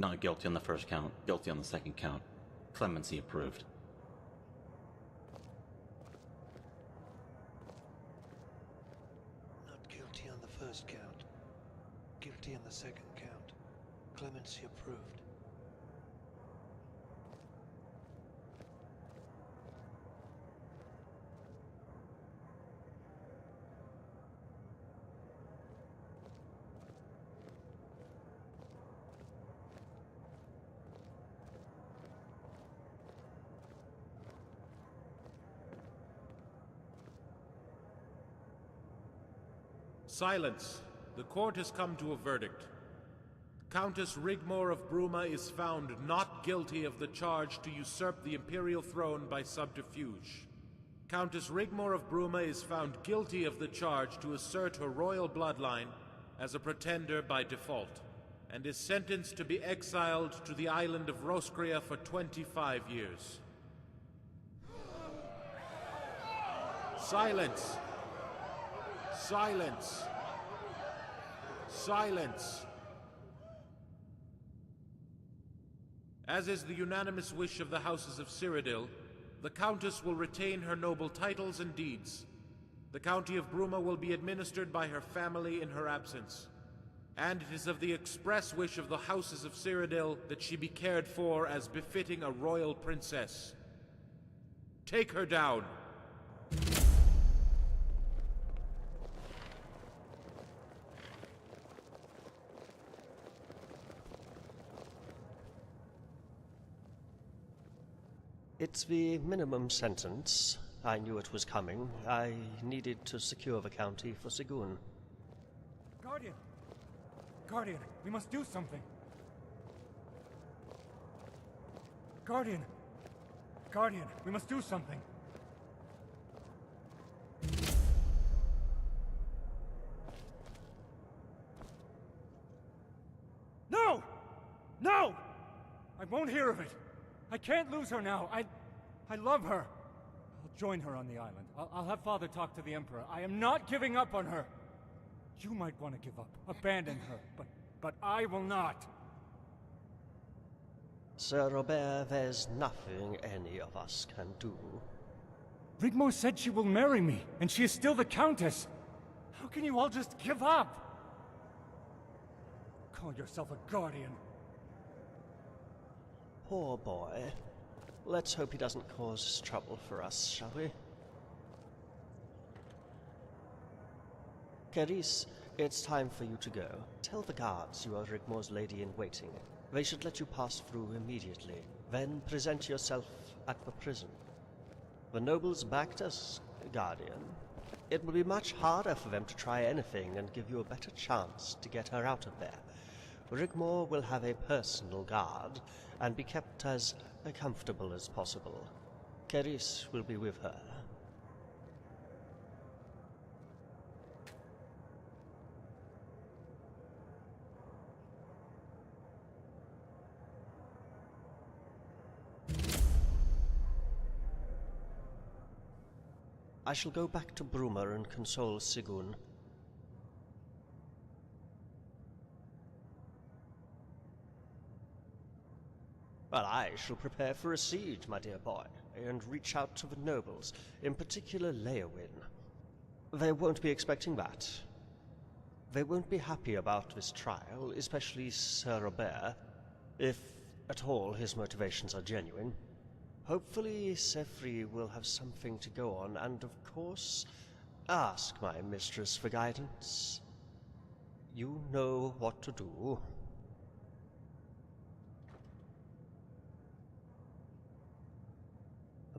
Not guilty on the first count, guilty on the second count. Clemency approved. Not guilty on the first count. Guilty on the second count. Clemency approved. Silence. The court has come to a verdict. Countess Rigmor of Bruma is found not guilty of the charge to usurp the imperial throne by subterfuge. Countess Rigmor of Bruma is found guilty of the charge to assert her royal bloodline as a pretender by default, and is sentenced to be exiled to the island of Roskria for 25 years. Silence! Silence! Silence! As is the unanimous wish of the houses of Cyrodiil, the Countess will retain her noble titles and deeds. The county of Bruma will be administered by her family in her absence. And it is of the express wish of the houses of Cyrodiil that she be cared for as befitting a royal princess. Take her down! It's the minimum sentence. I knew it was coming. I needed to secure the county for Sigun. Guardian! Guardian, we must do something! Guardian! Guardian, we must do something! No! No! I won't hear of it! I can't lose her now. I love her. I'll join her on the island. I'll have Father talk to the Emperor. I am not giving up on her. You might want to give up, abandon her, but I will not. Sir Robert, there's nothing any of us can do. Rigmor said she will marry me, and she is still the Countess. How can you all just give up? Call yourself a guardian. Poor boy. Let's hope he doesn't cause trouble for us, shall we? Carice, it's time for you to go. Tell the guards you are Rigmor's lady-in-waiting. They should let you pass through immediately. Then present yourself at the prison. The nobles backed us, Guardian. It will be much harder for them to try anything and give you a better chance to get her out of there. Rigmor will have a personal guard, and be kept as comfortable as possible. Carice will be with her. I shall go back to Bruma and console Sigun. Well, I shall prepare for a siege, my dear boy, and reach out to the nobles, in particular Leowin. They won't be expecting that. They won't be happy about this trial, especially Sir Robert, if at all his motivations are genuine. Hopefully Sefri will have something to go on, and of course, ask my mistress for guidance. You know what to do.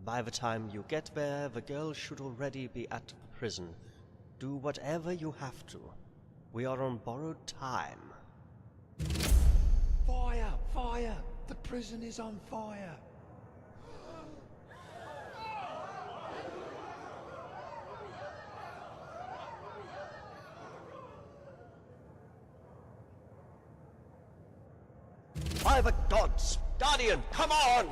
By the time you get there, the girl should already be at the prison. Do whatever you have to. We are on borrowed time. Fire! Fire! The prison is on fire! By the gods! Guardian, come on!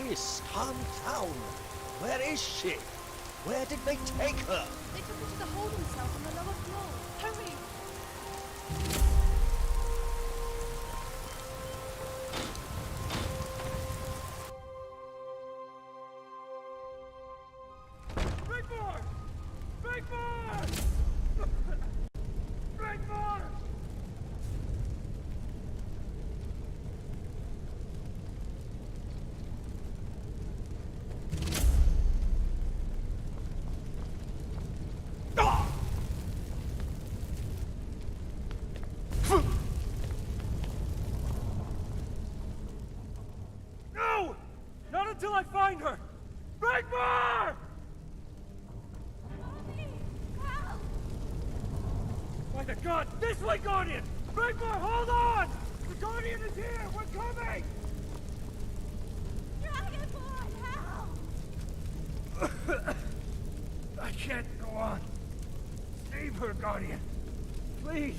Please, calm down. Where is she? Where did they take her? They took her to the holding cell on the lower floor. Hurry! Rigmor! Rigmor! Rigmor! No! Not until I find her! Rigmor! Help! By the god, this way, Guardian! Rigmor, hold on! The Guardian is here! We're coming! Dragonborn, help! I can't go on. Save her, Guardian. Please.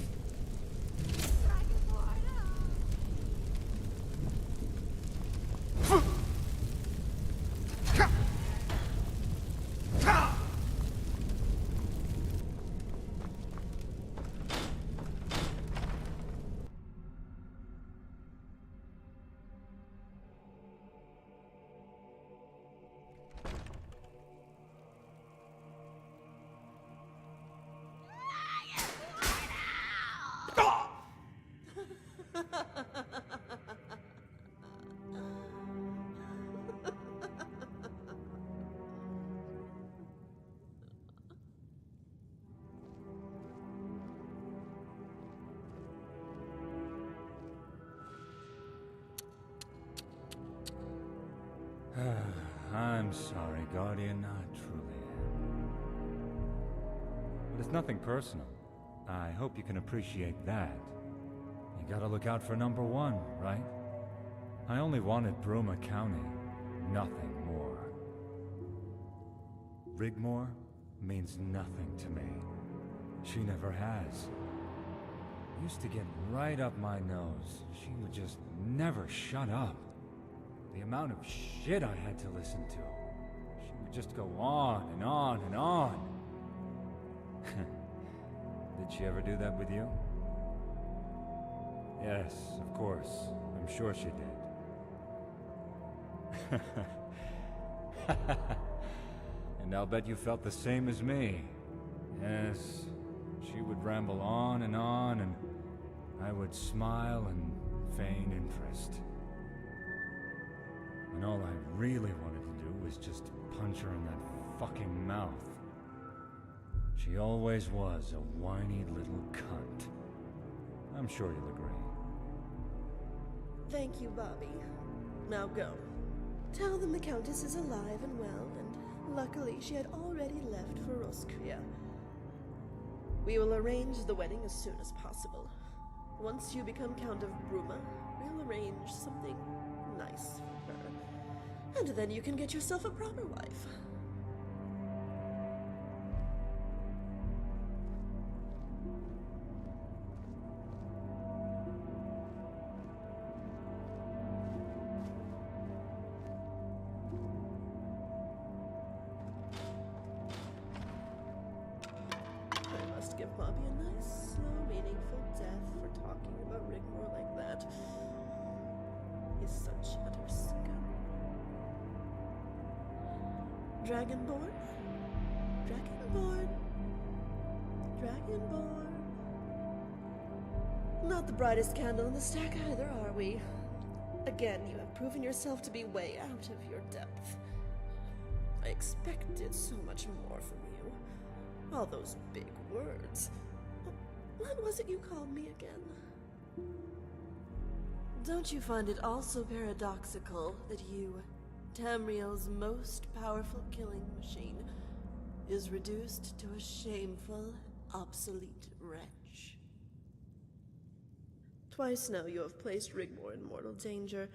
Dragonborn, help! I'm sorry, Guardian. I truly am. But it's nothing personal. I hope you can appreciate that. You gotta look out for number one, right? I only wanted Bruma County, nothing more. Rigmor means nothing to me. She never has. Used to get right up my nose. She would just never shut up. The amount of shit I had to listen to. She would just go on and on and on. Did she ever do that with you? Yes, of course. I'm sure she did. And I'll bet you felt the same as me. Yes, she would ramble on, and I would smile and feign interest. And all I really wanted to do was just punch her in that fucking mouth. She always was a whiny little cunt. I'm sure you'll agree. Thank you, Bobby. Now go. Tell them the Countess is alive and well, and luckily she had already left for Roskria. We will arrange the wedding as soon as possible. Once you become Count of Bruma, we'll arrange something nice for her. And then you can get yourself a proper wife. I must give Bobby a nice, slow, meaningful death for talking about Rigmor like that. He's such utter scum. Dragonborn? Dragonborn? Dragonborn? Not the brightest candle in the stack either, are we? Again, you have proven yourself to be way out of your depth. I expected so much more from you. All those big words. What was it you called me again? Don't you find it also paradoxical that you, Tamriel's most powerful killing machine, is reduced to a shameful, obsolete wretch? Twice now you have placed Rigmor in mortal danger,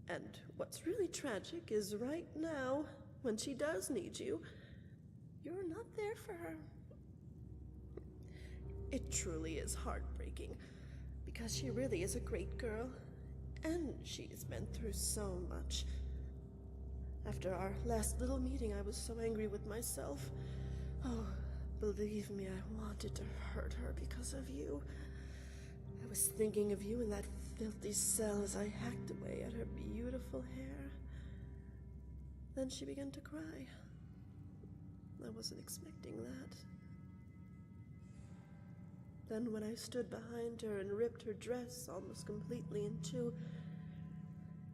and what's really tragic is right now, when she does need you, you're not there for her. It truly is heartbreaking, because she really is a great girl, and she's been through so much. After our last little meeting, I was so angry with myself. Oh, believe me, I wanted to hurt her because of you. I was thinking of you in that filthy cell as I hacked away at her beautiful hair. Then she began to cry. I wasn't expecting that. Then when I stood behind her and ripped her dress almost completely in two,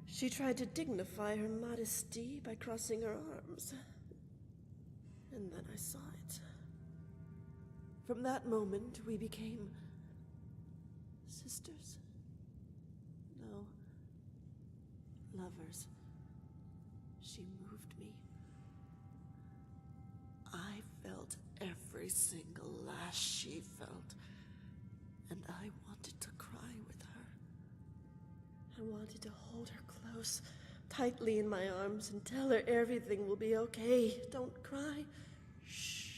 she tried to dignify her modesty by crossing her arms. And then I saw it. From that moment, we became sisters. No, lovers. She moved me. I felt every single lash she felt, and I wanted to cry with her. I wanted to hold her close, tightly in my arms, and tell her everything will be okay. Don't cry. Shh.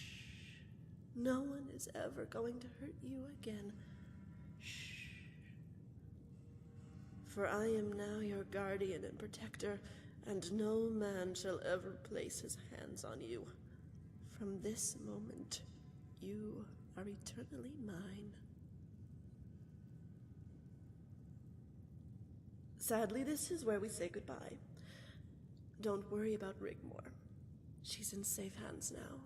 No one is ever going to hurt you again. Shh. For I am now your guardian and protector, and no man shall ever place his hands on you. From this moment, you are eternally mine. Sadly, this is where we say goodbye. Don't worry about Rigmor. She's in safe hands now.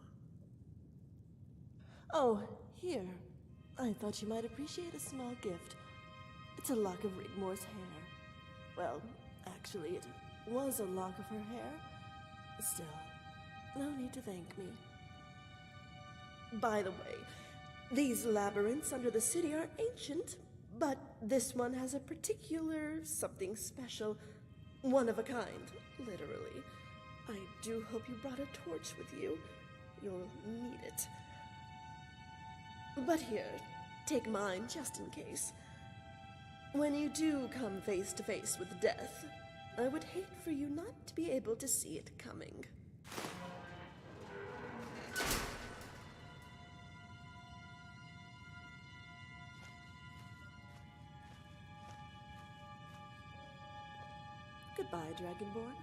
Oh, here. I thought you might appreciate a small gift. It's a lock of Rigmor's hair. Well, actually, it was a lock of her hair. Still, no need to thank me. By the way, these labyrinths under the city are ancient, but this one has a particular something special, one of a kind, literally. I do hope you brought a torch with you. You'll need it. But here, take mine just in case. When you do come face to face with death, I would hate for you not to be able to see it coming. Goodbye, Dragonborn.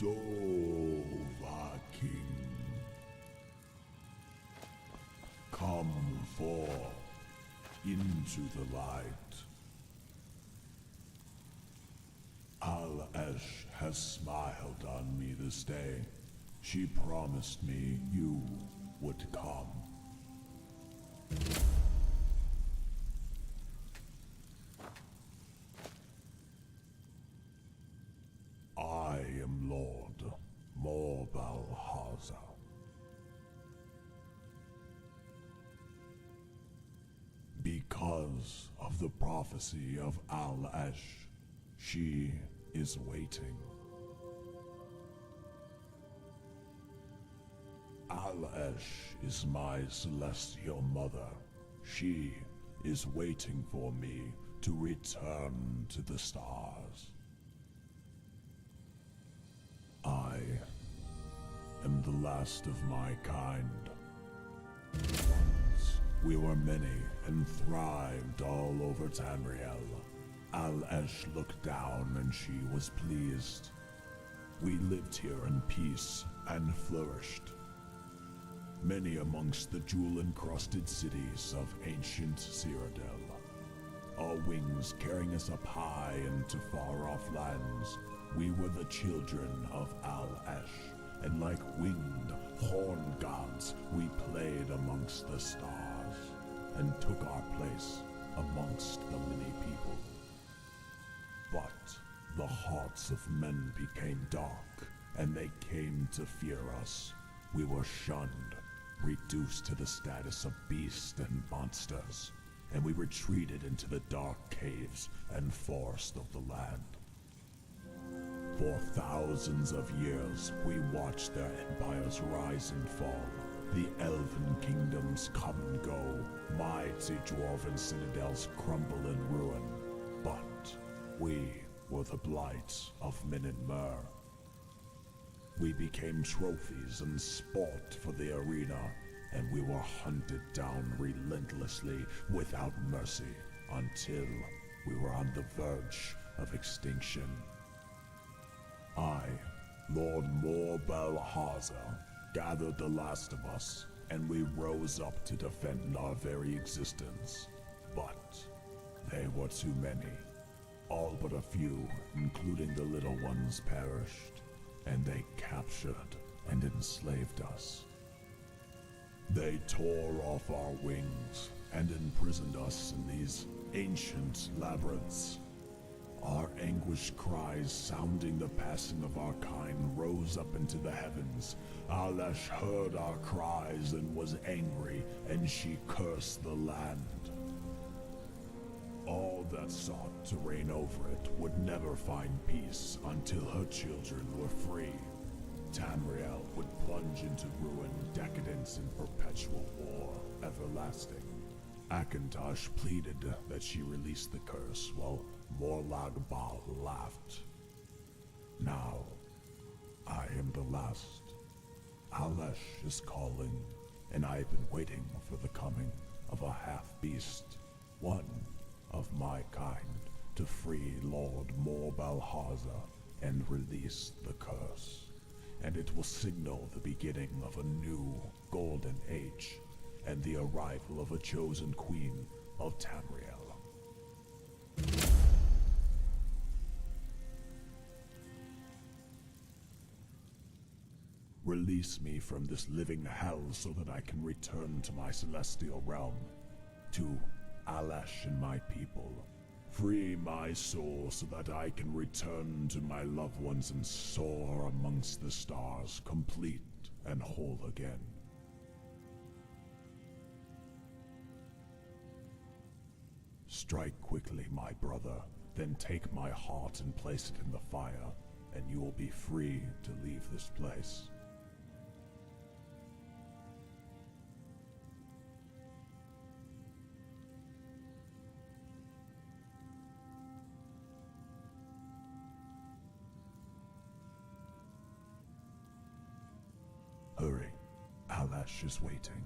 Dova King. Come forth into the light. Al-Esh has smiled on me this day. She promised me you would come. I am Lord Morbalhaza. Because of the prophecy of Al-Esh, she is waiting. Al-Esh is my celestial mother. She is waiting for me to return to the stars. I am the last of my kind. Once we were many and thrived all over Tamriel. Al-Esh looked down and she was pleased. We lived here in peace and flourished. Many amongst the jewel-encrusted cities of ancient Cyrodiil. Our wings carrying us up high into far-off lands, we were the children of Al-Esh, and like winged horn gods, we played amongst the stars, and took our place amongst the many people. But the hearts of men became dark, and they came to fear us. We were shunned, reduced to the status of beasts and monsters, and we retreated into the dark caves and forest of the land. For thousands of years, we watched their empires rise and fall, the elven kingdoms come and go, mighty dwarven citadels crumble and ruin. But we were the blight of Min and Mer. We became trophies and sport for the arena, and we were hunted down relentlessly without mercy until we were on the verge of extinction. I, Lord Morbalhaza, gathered the last of us, and we rose up to defend our very existence. But they were too many. All but a few, including the little ones, perished, and they captured and enslaved us. They tore off our wings and imprisoned us in these ancient labyrinths. Our anguished cries sounding the passing of our kind rose up into the heavens. Al-Esh heard our cries and was angry, and she cursed the land. All that sought to reign over it would never find peace until her children were free. Tamriel would plunge into ruin, decadence, and perpetual war, everlasting. Akantosh pleaded that she release the curse, while Morlagbal laughed. Now, I am the last. Al-Esh is calling, and I have been waiting for the coming of a half-beast, one of my kind, to free Lord Morbalhaza and release the curse. And it will signal the beginning of a new golden age, and the arrival of a chosen queen of Tamriel. Release me from this living hell so that I can return to my celestial realm, to Al-Esh and my people. Free my soul so that I can return to my loved ones and soar amongst the stars, complete and whole again. Strike quickly, my brother, then take my heart and place it in the fire, and you will be free to leave this place. Hurry, Al-Esh is waiting.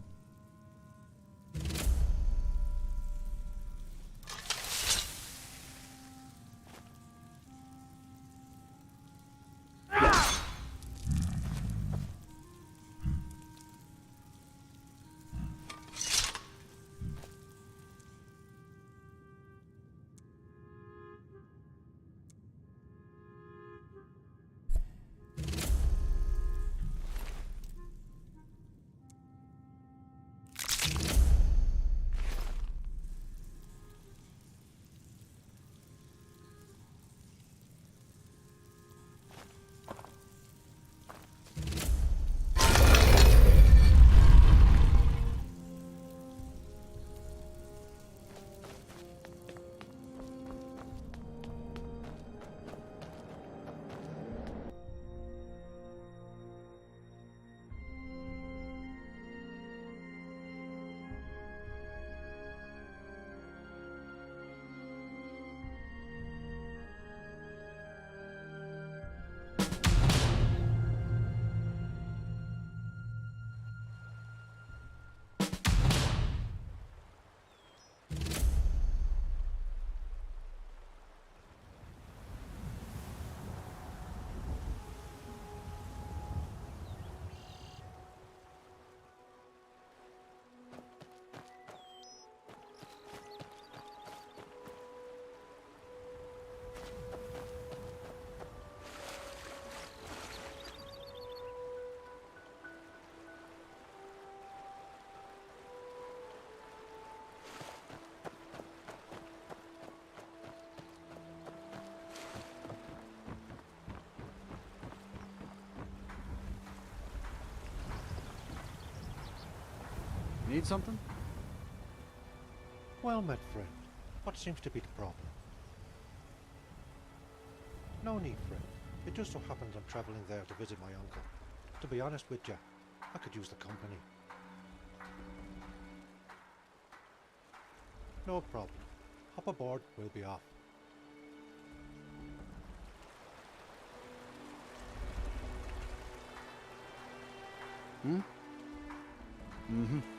Need something? Well met, friend. What seems to be the problem? No need, friend. It just so happens I'm travelling there to visit my uncle. To be honest with you, I could use the company. No problem. Hop aboard, we'll be off. Hmm? Mm-hmm.